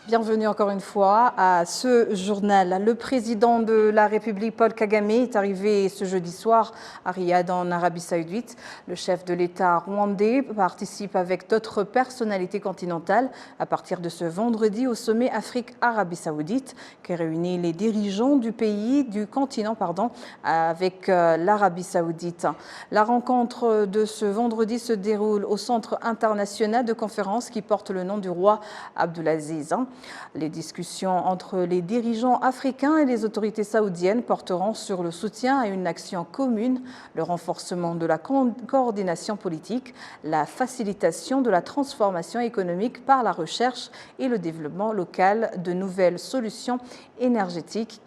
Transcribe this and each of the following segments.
Bienvenue encore une fois à ce journal. Le président de la République, Paul Kagame, est arrivé ce jeudi soir à Riyad, en Arabie Saoudite. Le chef de l'État rwandais participe avec d'autres personnalités continentales à partir de ce vendredi au sommet Afrique-Arabie Saoudite qui réunit les dirigeants du continent avec l'Arabie Saoudite. La rencontre de ce vendredi se déroule au Centre international de conférences qui porte le nom du roi Abdulaziz. Les discussions entre les dirigeants africains et les autorités saoudiennes porteront sur le soutien à une action commune, le renforcement de la coordination politique, la facilitation de la transformation économique par la recherche et le développement local de nouvelles solutions énergétiques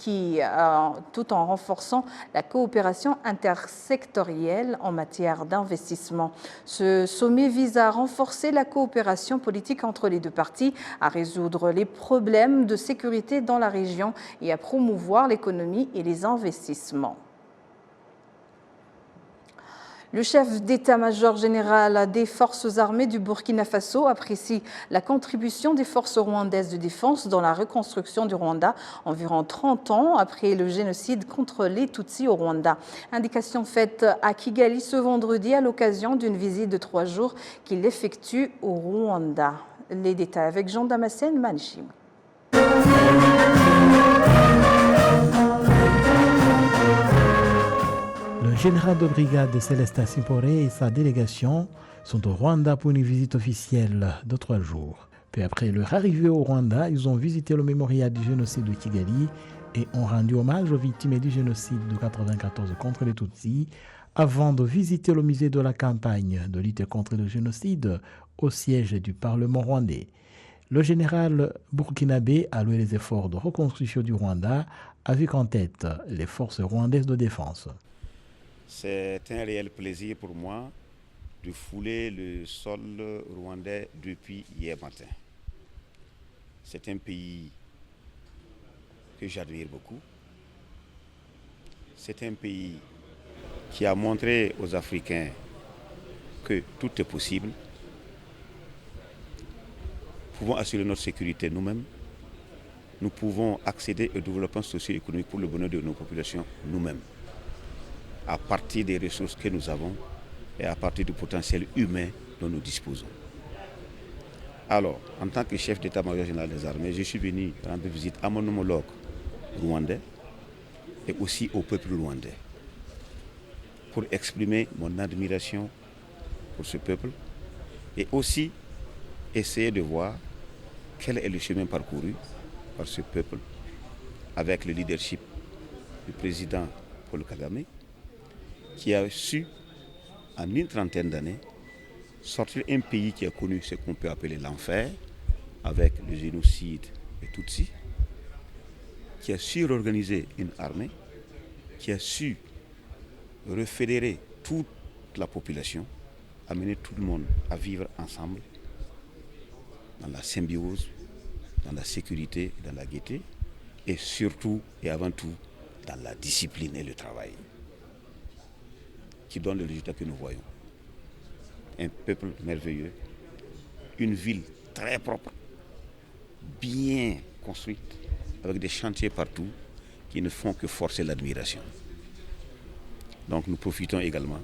tout en renforçant la coopération intersectorielle en matière d'investissement. Ce sommet vise à renforcer la coopération politique entre les deux parties, à résoudre les problèmes de sécurité dans la région et à promouvoir l'économie et les investissements. Le chef d'état-major général des forces armées du Burkina Faso apprécie la contribution des forces rwandaises de défense dans la reconstruction du Rwanda, environ 30 ans après le génocide contre les Tutsis au Rwanda. Indication faite à Kigali ce vendredi à l'occasion d'une visite de 3 jours qu'il effectue au Rwanda. Les détails avec Jean Damascène Manchim. Le général de brigade Célestin Simporé et sa délégation sont au Rwanda pour une visite officielle de 3 jours. Puis après leur arrivée au Rwanda, ils ont visité le mémorial du génocide de Kigali et ont rendu hommage aux victimes du génocide de 1994 contre les Tutsis, avant de visiter le musée de la campagne de lutte contre le génocide au siège du Parlement rwandais. Le général burkinabé a loué les efforts de reconstruction du Rwanda avec en tête les forces rwandaises de défense. C'est un réel plaisir pour moi de fouler le sol rwandais depuis hier matin. C'est un pays que j'admire beaucoup. C'est un pays qui a montré aux Africains que tout est possible. Nous pouvons assurer notre sécurité nous-mêmes. Nous pouvons accéder au développement socio-économique pour le bonheur de nos populations nous-mêmes, à partir des ressources que nous avons et à partir du potentiel humain dont nous disposons. Alors, en tant que chef d'état-major général des armées, je suis venu rendre visite à mon homologue rwandais et aussi au peuple rwandais pour exprimer mon admiration pour ce peuple et aussi essayer de voir quel est le chemin parcouru par ce peuple avec le leadership du président Paul Kagame, qui a su, en une trentaine d'années, sortir un pays qui a connu ce qu'on peut appeler l'enfer, avec le génocide des Tutsis, qui a su réorganiser une armée, qui a su refédérer toute la population, amener tout le monde à vivre ensemble, dans la symbiose, dans la sécurité, dans la gaieté, et surtout et avant tout dans la discipline et le travail, qui donne le résultat que nous voyons. Un peuple merveilleux, une ville très propre, bien construite, avec des chantiers partout qui ne font que forcer l'admiration. Donc nous profitons également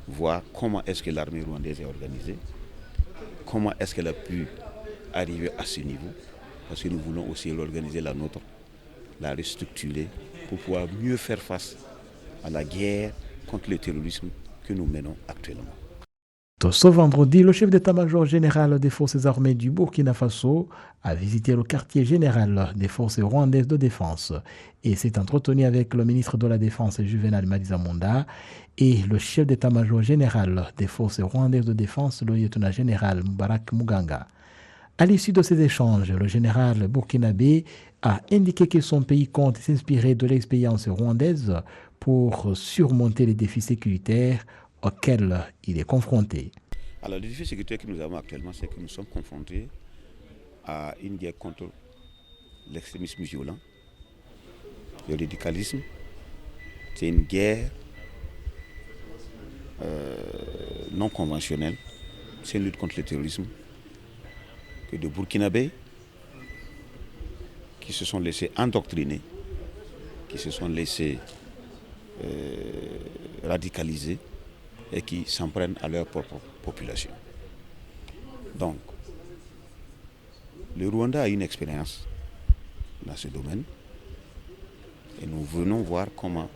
de voir comment est-ce que l'armée rwandaise est organisée, comment est-ce qu'elle a pu arriver à ce niveau, parce que nous voulons aussi l'organiser la nôtre, la restructurer pour pouvoir mieux faire face à la guerre contre le terrorisme que nous menons actuellement. Ce vendredi, le chef d'état-major général des forces armées du Burkina Faso a visité le quartier général des forces rwandaises de défense et s'est entretenu avec le ministre de la Défense Juvenal Madiza-Munda et le chef d'état-major général des forces rwandaises de défense, le lieutenant général Mubarak Muganga. À l'issue de ces échanges, le général burkinabé a indiqué que son pays compte s'inspirer de l'expérience rwandaise pour surmonter les défis sécuritaires auxquels il est confronté. Alors, le défi sécuritaire que nous avons actuellement, c'est que nous sommes confrontés à une guerre contre l'extrémisme violent, le radicalisme. C'est une guerre non conventionnelle, c'est une lutte contre le terrorisme que de Burkinabé qui se sont laissés endoctriner, qui se sont laissés radicaliser et qui s'en prennent à leur propre population. Donc, le Rwanda a une expérience dans ce domaine et nous venons voir comment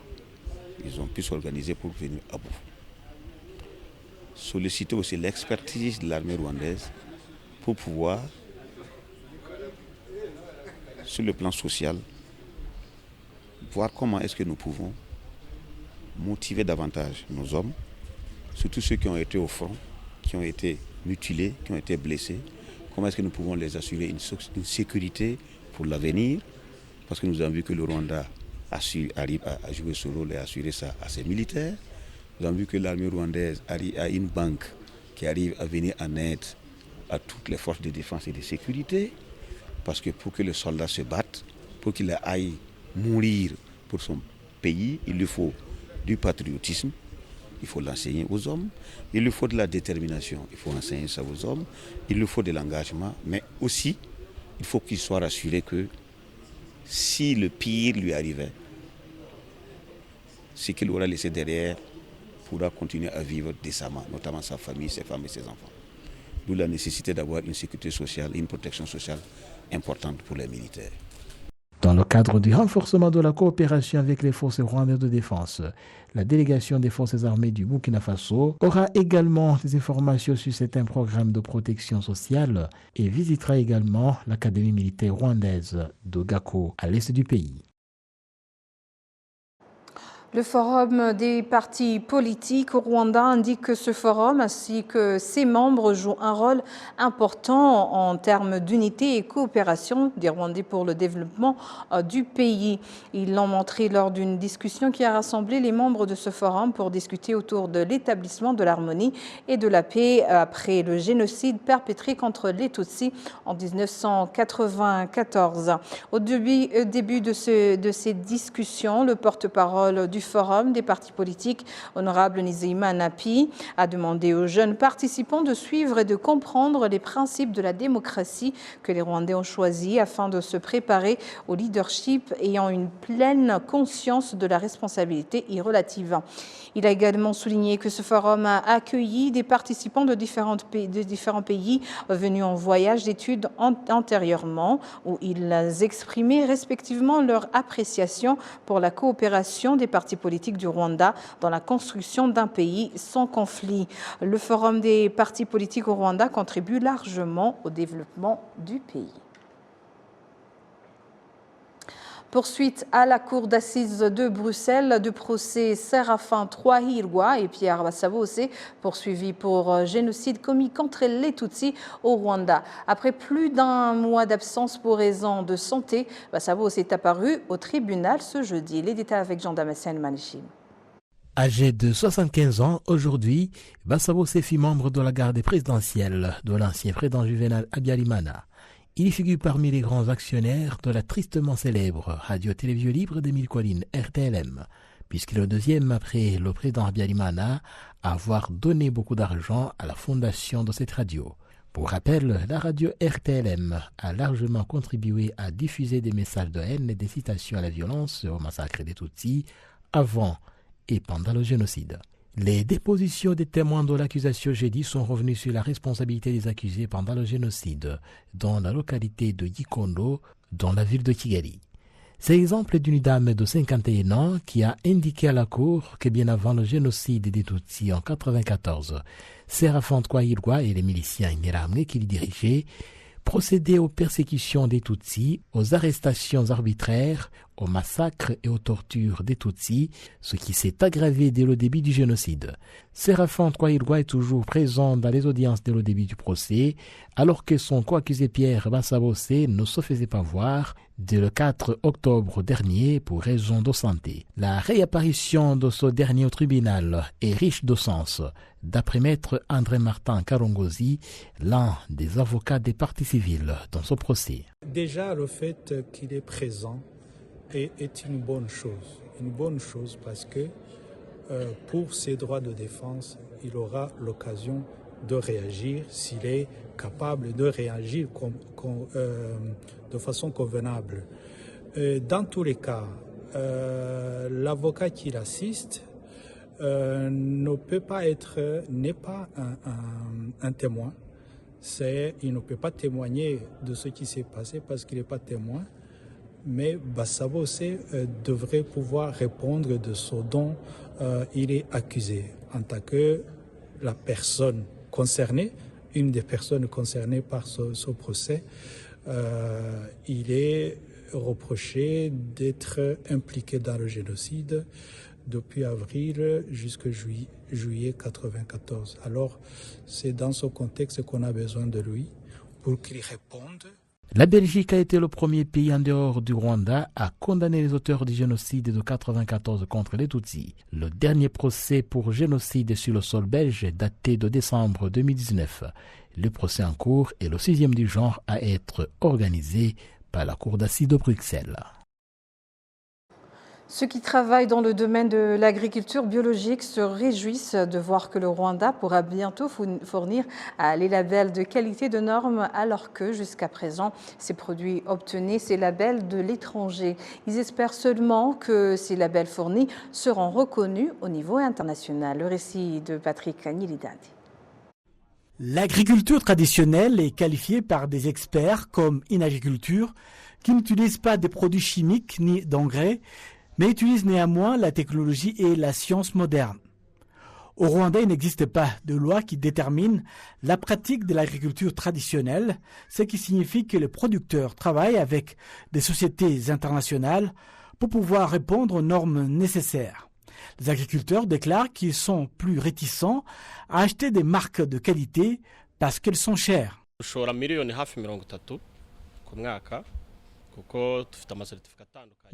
ils ont pu s'organiser pour venir à bout. Solliciter aussi l'expertise de l'armée rwandaise pour pouvoir, sur le plan social, voir comment est-ce que nous pouvons motiver davantage nos hommes, surtout ceux qui ont été au front, qui ont été mutilés, qui ont été blessés. Comment est-ce que nous pouvons les assurer une sécurité pour l'avenir? Parce que nous avons vu que le Rwanda arrive à jouer ce rôle et à assurer ça à ses militaires. Nous avons vu que l'armée rwandaise a une banque qui arrive à venir en aide à toutes les forces de défense et de sécurité. Parce que pour que le soldat se batte, pour qu'il aille mourir pour son pays, il lui faut du patriotisme, il faut l'enseigner aux hommes, il lui faut de la détermination, il faut enseigner ça aux hommes, il lui faut de l'engagement, mais aussi il faut qu'il soit rassuré que si le pire lui arrivait, ce qu'il aura laissé derrière pourra continuer à vivre décemment, notamment sa famille, ses femmes et ses enfants. D'où la nécessité d'avoir une sécurité sociale et une protection sociale importante pour les militaires. Dans le cadre du renforcement de la coopération avec les forces rwandaises de défense, la délégation des forces armées du Burkina Faso aura également des informations sur certains programmes de protection sociale et visitera également l'académie militaire rwandaise de Gako à l'est du pays. Le Forum des partis politiques au Rwanda indique que ce forum ainsi que ses membres jouent un rôle important en termes d'unité et coopération des Rwandais pour le développement du pays. Ils l'ont montré lors d'une discussion qui a rassemblé les membres de ce forum pour discuter autour de l'établissement de l'harmonie et de la paix après le génocide perpétré contre les Tutsis en 1994. Au début de ces discussions, le porte-parole du Forum des partis politiques, honorable Nizeyima Napi, a demandé aux jeunes participants de suivre et de comprendre les principes de la démocratie que les Rwandais ont choisis afin de se préparer au leadership ayant une pleine conscience de la responsabilité relative. Il a également souligné que ce forum a accueilli des participants de différents pays venus en voyage d'études antérieurement, où ils exprimaient respectivement leur appréciation pour la coopération des partis politiques du Rwanda dans la construction d'un pays sans conflit. Le Forum des partis politiques au Rwanda contribue largement au développement du pays. Poursuite à la cour d'assises de Bruxelles du procès Séraphin Twahirwa et Pierre Bassabose, poursuivis pour génocide commis contre les Tutsis au Rwanda. Après plus d'un mois d'absence pour raison de santé, Bassabose est apparu au tribunal ce jeudi. Les détails avec Jean-Damascène Manichim. Âgé de 75 ans, aujourd'hui, Bassabose fut membre de la garde présidentielle de l'ancien président Juvenal Habyarimana. Il figure parmi les grands actionnaires de la tristement célèbre radio-télévision libre des Mille Collines, RTLM, puisqu'il est le deuxième après le président Habyarimana à avoir donné beaucoup d'argent à la fondation de cette radio. Pour rappel, la radio RTLM a largement contribué à diffuser des messages de haine et des citations à la violence au massacre des Tutsis avant et pendant le génocide. Les dépositions des témoins de l'accusation jeudi sont revenues sur la responsabilité des accusés pendant le génocide dans la localité de Gikondo, dans la ville de Kigali. C'est l'exemple d'une dame de 51 ans qui a indiqué à la cour que bien avant le génocide des Tutsis en 1994, Séraphin Twahirwa et les miliciens Interahamwe qui les dirigeaient procédaient aux persécutions des Tutsis, aux arrestations arbitraires, aux massacres et aux tortures des Tutsis, ce qui s'est aggravé dès le début du génocide. Séraphin Twahirwa est toujours présent dans les audiences dès le début du procès, alors que son co-accusé Pierre Bassabose ne se faisait pas voir dès le 4 octobre dernier pour raison de santé. La réapparition de ce dernier au tribunal est riche de sens, d'après maître André Martin Karongozi, l'un des avocats des parties civiles dans ce procès. Déjà, le fait qu'il est présent est une bonne chose. Une bonne chose parce que pour ses droits de défense, il aura l'occasion de réagir s'il est capable de réagir de façon convenable. Dans tous les cas, l'avocat qui l'assiste n'est pas un témoin. Il ne peut pas témoigner de ce qui s'est passé parce qu'il n'est pas témoin. Mais Bassabo devrait pouvoir répondre de ce dont il est accusé en tant que la personne concernée, une des personnes concernées par ce procès. Il est reproché d'être impliqué dans le génocide depuis avril jusqu'à juillet 1994. Alors, c'est dans ce contexte qu'on a besoin de lui pour qu'il réponde. La Belgique a été le premier pays en dehors du Rwanda à condamner les auteurs du génocide de 1994 contre les Tutsis. Le dernier procès pour génocide sur le sol belge est daté de décembre 2019. Le procès en cours est le 6e du genre à être organisé par la Cour d'assises de Bruxelles. Ceux qui travaillent dans le domaine de l'agriculture biologique se réjouissent de voir que le Rwanda pourra bientôt fournir les labels de qualité de normes, alors que jusqu'à présent, ces produits obtenaient ces labels de l'étranger. Ils espèrent seulement que ces labels fournis seront reconnus au niveau international. Le récit de Patrick Nilidadi. L'agriculture traditionnelle est qualifiée par des experts comme Inagriculture, qui n'utilisent pas de produits chimiques ni d'engrais, mais utilise néanmoins la technologie et la science moderne. Au Rwanda, il n'existe pas de loi qui détermine la pratique de l'agriculture traditionnelle, ce qui signifie que les producteurs travaillent avec des sociétés internationales pour pouvoir répondre aux normes nécessaires. Les agriculteurs déclarent qu'ils sont plus réticents à acheter des marques de qualité parce qu'elles sont chères.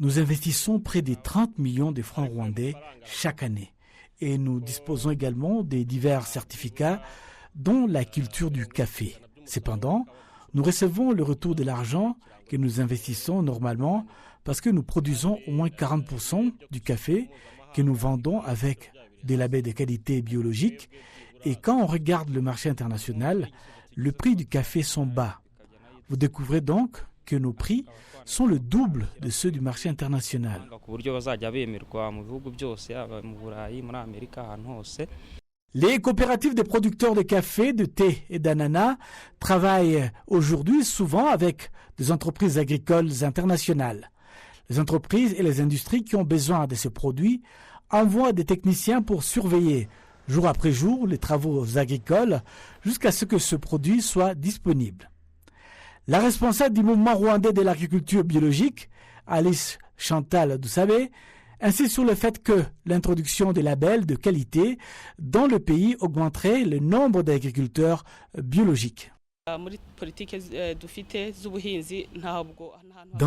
Nous investissons près de 30 millions de francs rwandais chaque année et nous disposons également de divers certificats dont la culture du café. Cependant, nous recevons le retour de l'argent que nous investissons normalement parce que nous produisons au moins 40% du café que nous vendons avec des labels de qualité biologique et quand on regarde le marché international, le prix du café sont bas. Vous découvrez donc que nos prix sont le double de ceux du marché international. Les coopératives des producteurs de café, de thé et d'ananas travaillent aujourd'hui souvent avec des entreprises agricoles internationales. Les entreprises et les industries qui ont besoin de ces produits envoient des techniciens pour surveiller jour après jour les travaux agricoles jusqu'à ce que ce produit soit disponible. La responsable du mouvement rwandais de l'agriculture biologique, Alice Chantal Doussabé, insiste sur le fait que l'introduction des labels de qualité dans le pays augmenterait le nombre d'agriculteurs biologiques. Dans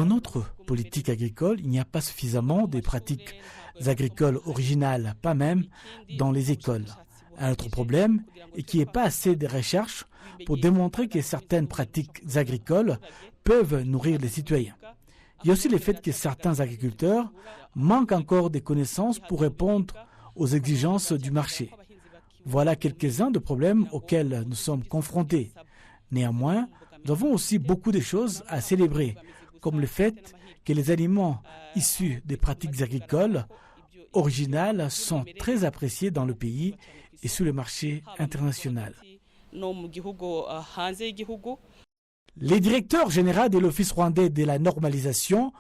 notre politique agricole, il n'y a pas suffisamment de pratiques agricoles originales, pas même dans les écoles. Un autre problème est qu'il n'y ait pas assez de recherches pour démontrer que certaines pratiques agricoles peuvent nourrir les citoyens. Il y a aussi le fait que certains agriculteurs manquent encore de connaissances pour répondre aux exigences du marché. Voilà quelques-uns des problèmes auxquels nous sommes confrontés. Néanmoins, nous avons aussi beaucoup de choses à célébrer, comme le fait que les aliments issus des pratiques agricoles originales sont très appréciés dans le pays et sur le marché international. Le directeur général de l'Office rwandais de la normalisation,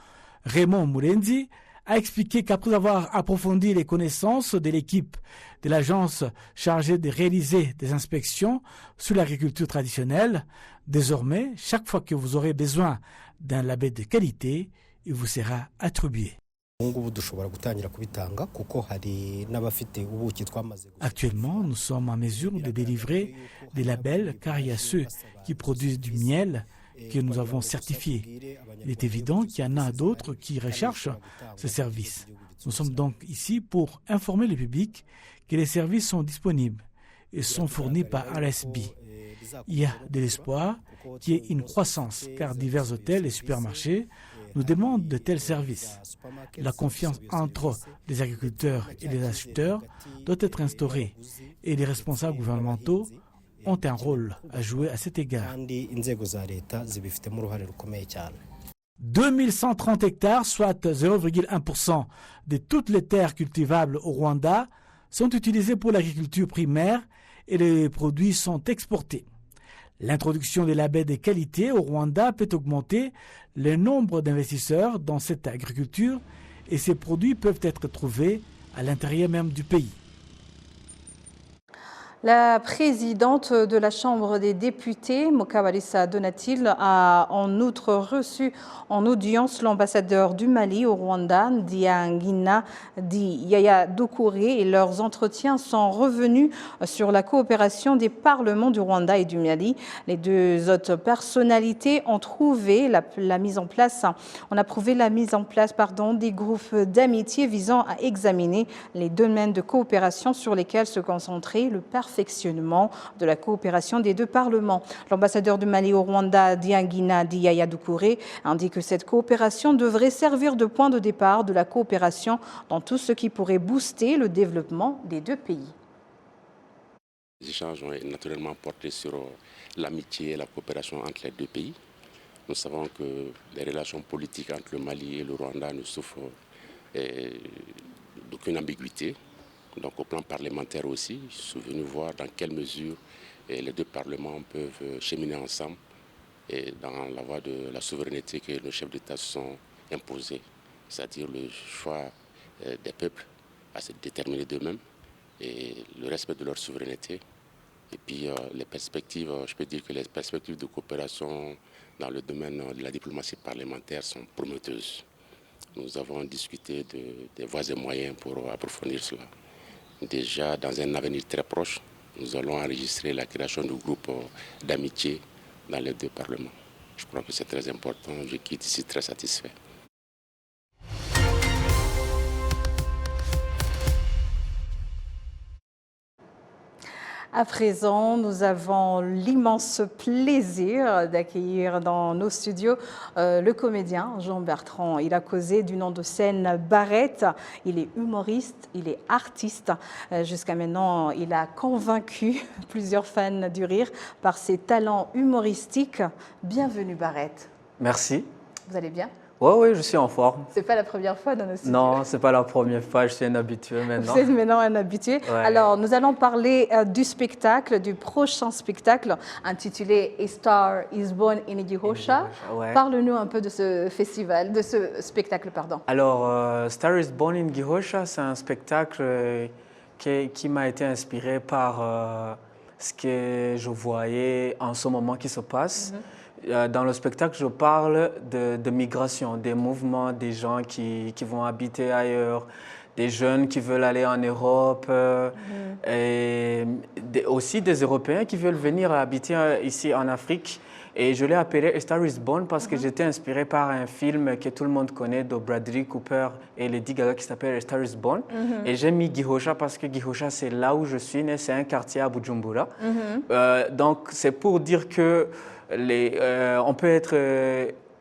Raymond Murenzi, a expliqué qu'après avoir approfondi les connaissances de l'équipe de l'agence chargée de réaliser des inspections sur l'agriculture traditionnelle, désormais, chaque fois que vous aurez besoin d'un label de qualité, il vous sera attribué. Actuellement, nous sommes en mesure de délivrer des labels car il y a ceux qui produisent du miel que nous avons certifié. Il est évident qu'il y en a d'autres qui recherchent ce service. Nous sommes donc ici pour informer le public que les services sont disponibles et sont fournis par RSB. Il y a de l'espoir qu'il y ait une croissance car divers hôtels et supermarchés nous demandent de tels services. La confiance entre les agriculteurs et les acheteurs doit être instaurée et les responsables gouvernementaux ont un rôle à jouer à cet égard. 2130 hectares, soit 0,1% de toutes les terres cultivables au Rwanda, sont utilisées pour l'agriculture primaire et les produits sont exportés. L'introduction des labels de qualité au Rwanda peut augmenter le nombre d'investisseurs dans cette agriculture et ces produits peuvent être trouvés à l'intérieur même du pays. La présidente de la Chambre des députés, Mukabalisa Donatil, a en outre reçu en audience l'ambassadeur du Mali au Rwanda, Ndiangina Yaya Doukouré, et leurs entretiens sont revenus sur la coopération des parlements du Rwanda et du Mali. Les deux autres personnalités ont approuvé la mise en place des groupes d'amitié visant à examiner les domaines de coopération sur lesquels se concentrer le perfectionnement de la coopération des deux parlements. L'ambassadeur du Mali au Rwanda, Ndiangina Yaya Doukouré, indique que cette coopération devrait servir de point de départ de la coopération dans tout ce qui pourrait booster le développement des deux pays. Les échanges ont naturellement porté sur l'amitié et la coopération entre les deux pays. Nous savons que les relations politiques entre le Mali et le Rwanda ne souffrent d'aucune ambiguïté. Donc au plan parlementaire aussi, je suis venu voir dans quelle mesure les deux parlements peuvent cheminer ensemble et dans la voie de la souveraineté que nos chefs d'État se sont imposés, c'est-à-dire le choix des peuples à se déterminer d'eux-mêmes et le respect de leur souveraineté. Et puis les perspectives, je peux dire que les perspectives de coopération dans le domaine de la diplomatie parlementaire sont prometteuses. Nous avons discuté des voies et moyens pour approfondir cela. Déjà, dans un avenir très proche, nous allons enregistrer la création du groupe d'amitié dans les deux parlements. Je crois que c'est très important. Je quitte ici très satisfait. À présent, nous avons l'immense plaisir d'accueillir dans nos studios le comédien Jean-Bertrand. Il a causé du nom de scène Barrette. Il est humoriste, il est artiste. Jusqu'à maintenant, il a convaincu plusieurs fans du rire par ses talents humoristiques. Bienvenue Barrette. Merci. Vous allez bien ? Oui, je suis en forme. C'est pas la première fois dans nos studios. Non, c'est pas la première fois, je suis un habitué maintenant. Vous êtes maintenant un habitué. Ouais. Alors, nous allons parler du spectacle, du prochain spectacle intitulé A Star is Born in Gihosha. Ouais. Parle-nous un peu de ce festival, de ce spectacle, pardon. Alors, Star is Born in Gihosha, c'est un spectacle qui m'a été inspiré par ce que je voyais en ce moment qui se passe. Dans le spectacle, je parle de migration, des mouvements des gens qui vont habiter ailleurs, des jeunes qui veulent aller en Europe, et aussi des Européens qui veulent venir habiter ici en Afrique. Et je l'ai appelé A Star is Born parce que j'étais inspiré par un film que tout le monde connaît de Bradley Cooper et Lady Gaga qui s'appelle A Star is Born. Et j'ai mis Gihosha parce que Gihosha, c'est là où je suis né, c'est un quartier à Bujumbura. Donc, c'est pour dire que on peut être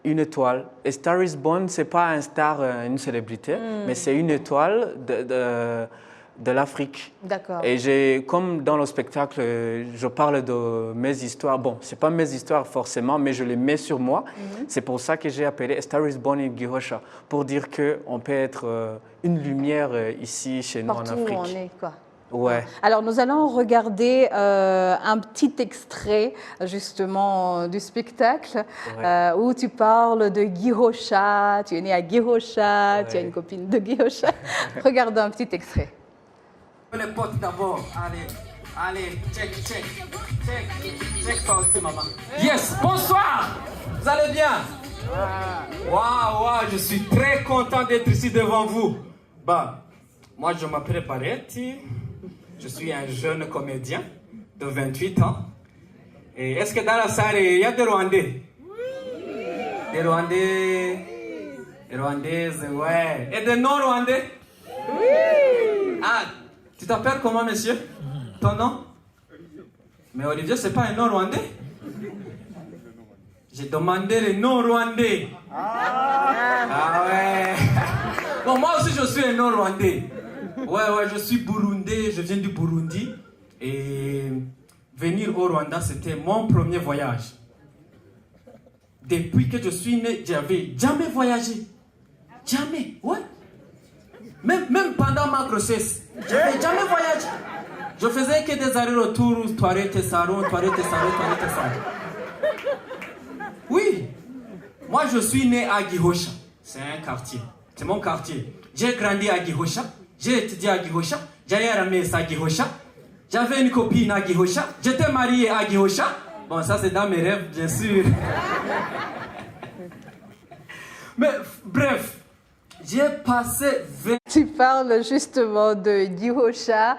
une étoile. A Star is Born, ce n'est pas un star, une célébrité, mais c'est une étoile de l'Afrique. D'accord. Et comme dans le spectacle, je parle de mes histoires. Bon, ce n'est pas mes histoires forcément, mais je les mets sur moi. C'est pour ça que j'ai appelé A Star is Born in Gihosha, pour dire qu'on peut être une lumière ici, chez nous en Afrique. Partout où on est, quoi. Ouais. Alors, nous allons regarder un petit extrait, justement, du spectacle où tu parles de Gihosha. Tu es né à Gihosha, tu as une copine de Gihosha. Regardons un petit extrait. Les potes d'abord, allez, check toi aussi, maman. Yes, bonsoir, vous allez bien? Waouh, je suis très content d'être ici devant vous. Bah, moi je m'appelle Barrette. Je suis un jeune comédien de 28 ans. Et est-ce que dans la salle, il y a des Rwandais? Oui. Des Rwandais, des Rwandaises, ouais. Et des non-Rwandais? Oui. Ah, tu t'appelles comment, monsieur? Ton nom? Mais Olivier, c'est pas un non-Rwandais? J'ai demandé les non-Rwandais. Ah ouais. Bon, moi aussi, je suis un non-Rwandais. Ouais, je suis burundais, je viens du Burundi et venir au Rwanda, c'était mon premier voyage. depuis que je suis né, j'avais jamais voyagé. Jamais, ouais. Même pendant ma grossesse, je n'avais jamais voyagé. Je faisais que des allers-retours, Touareg-Tessaron. Oui, moi je suis né à Gihosha. C'est un quartier, c'est mon quartier. J'ai grandi à Gihosha, j'ai étudié à Gihosha, j'allais à la messe à Gihosha, j'avais une copine à Gihosha, j'étais marié à Gihosha. Bon, ça c'est dans mes rêves, bien sûr. Mais bref, j'ai passé 20... Tu parles justement de Gihosha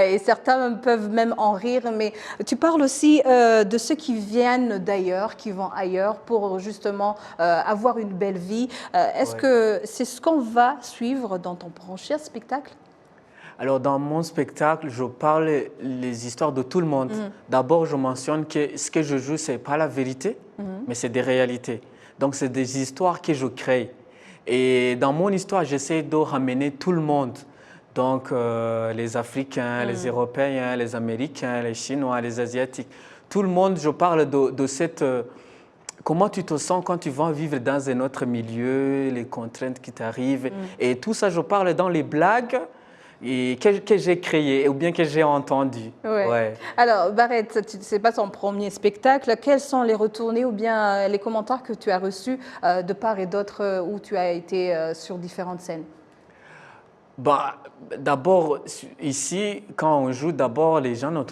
et certains peuvent même en rire, mais tu parles aussi de ceux qui viennent d'ailleurs, qui vont ailleurs pour justement avoir une belle vie. Est-ce que c'est ce qu'on va suivre dans ton prochain spectacle? Alors, dans mon spectacle, je parle les histoires de tout le monde. D'abord, je mentionne que ce que je joue, ce n'est pas la vérité, mais c'est des réalités. Donc, c'est des histoires que je crée. Et dans mon histoire, j'essaie de ramener tout le monde. Donc, les Africains, les Européens, les Américains, les Chinois, les Asiatiques. Tout le monde, je parle de cette... comment tu te sens quand tu vas vivre dans un autre milieu, les contraintes qui t'arrivent. Et tout ça, je parle dans les blagues et que j'ai créées ou bien que j'ai entendues. Ouais. Alors, Barrett, ce n'est pas ton premier spectacle. Quels sont les retournées ou bien les commentaires que tu as reçus de part et d'autre où tu as été sur différentes scènes? Bah, d'abord, ici, quand on joue, d'abord, les gens ne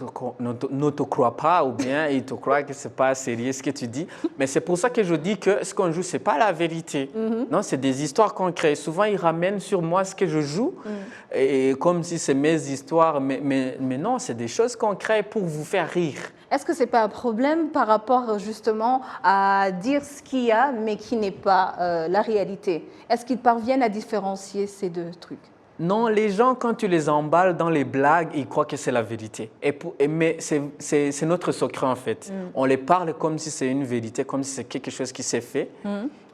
te croient pas ou bien ils te croient que ce n'est pas sérieux ce que tu dis. Mais c'est pour ça que je dis que ce qu'on joue, ce n'est pas la vérité. Non, c'est des histoires qu'on crée. Souvent, ils ramènent sur moi ce que je joue, et comme si c'est mes histoires. Mais non, c'est des choses qu'on crée pour vous faire rire. Est-ce que ce n'est pas un problème par rapport justement à dire ce qu'il y a, mais qui n'est pas la réalité? Est-ce qu'ils parviennent à différencier ces deux trucs? Non, les gens, quand tu les emballes dans les blagues, ils croient que c'est la vérité. Mais c'est notre secret, en fait. On les parle comme si c'est une vérité, comme si c'est quelque chose qui s'est fait.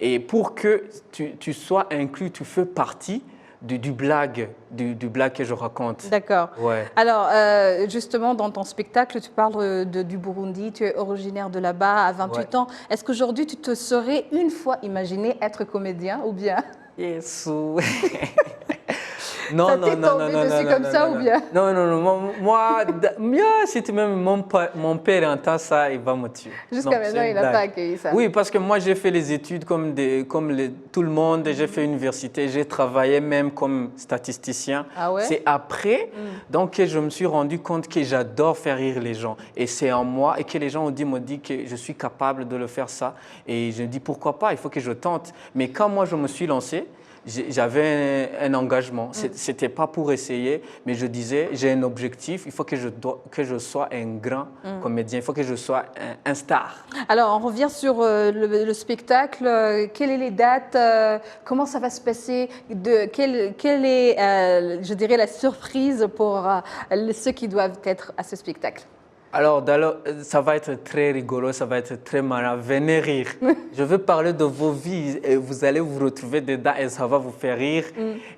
Et pour que tu sois inclus, tu fais partie du blague que je raconte. D'accord. Ouais. Alors, justement, dans ton spectacle, tu parles du Burundi, tu es originaire de là-bas à 28 ans. Est-ce qu'aujourd'hui, tu te serais une fois imaginé être comédien ou bien? Yes. Non, ça t'est tombé dessus comme ça ou bien? Non. Moi, si même mon père entend ça, il va me tuer. Jusqu'à maintenant, il n'a pas accueilli ça. Oui, parce que moi, j'ai fait les études comme tout le monde. J'ai fait l'université, j'ai travaillé même comme statisticien. Ah ouais? C'est après donc, que je me suis rendu compte que j'adore faire rire les gens. Et c'est en moi. Et que les gens m'ont dit que je suis capable de le faire ça. Et je me dis, pourquoi pas? Il faut que je tente. Mais quand moi, je me suis lancé, j'avais un engagement. Ce n'était pas pour essayer, mais je disais, j'ai un objectif, il faut que je sois un grand comédien, il faut que je sois un star. Alors, on revient sur le spectacle. Quelles sont les dates? Comment ça va se passer? Quelle est, je dirais, la surprise pour ceux qui doivent être à ce spectacle? Alors, ça va être très rigolo, ça va être très marrant. Venez rire. Je veux parler de vos vies et vous allez vous retrouver dedans et ça va vous faire rire.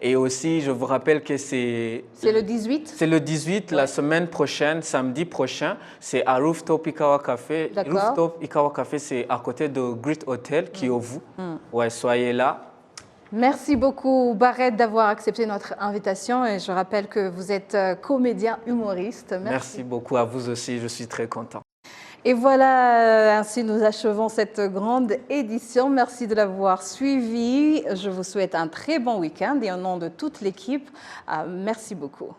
Et aussi, je vous rappelle que c'est... C'est le 18? C'est le 18, la semaine prochaine, samedi prochain. C'est à Rooftop Ikawa Café. Rooftop Ikawa Café, c'est à côté de Great Hotel qui est au vous. Ouais, soyez là. Merci beaucoup, Barrett, d'avoir accepté notre invitation. Et je rappelle que vous êtes comédien humoriste. Merci beaucoup à vous aussi, je suis très content. Et voilà, ainsi nous achevons cette grande édition. Merci de l'avoir suivi. Je vous souhaite un très bon week-end et au nom de toute l'équipe, merci beaucoup.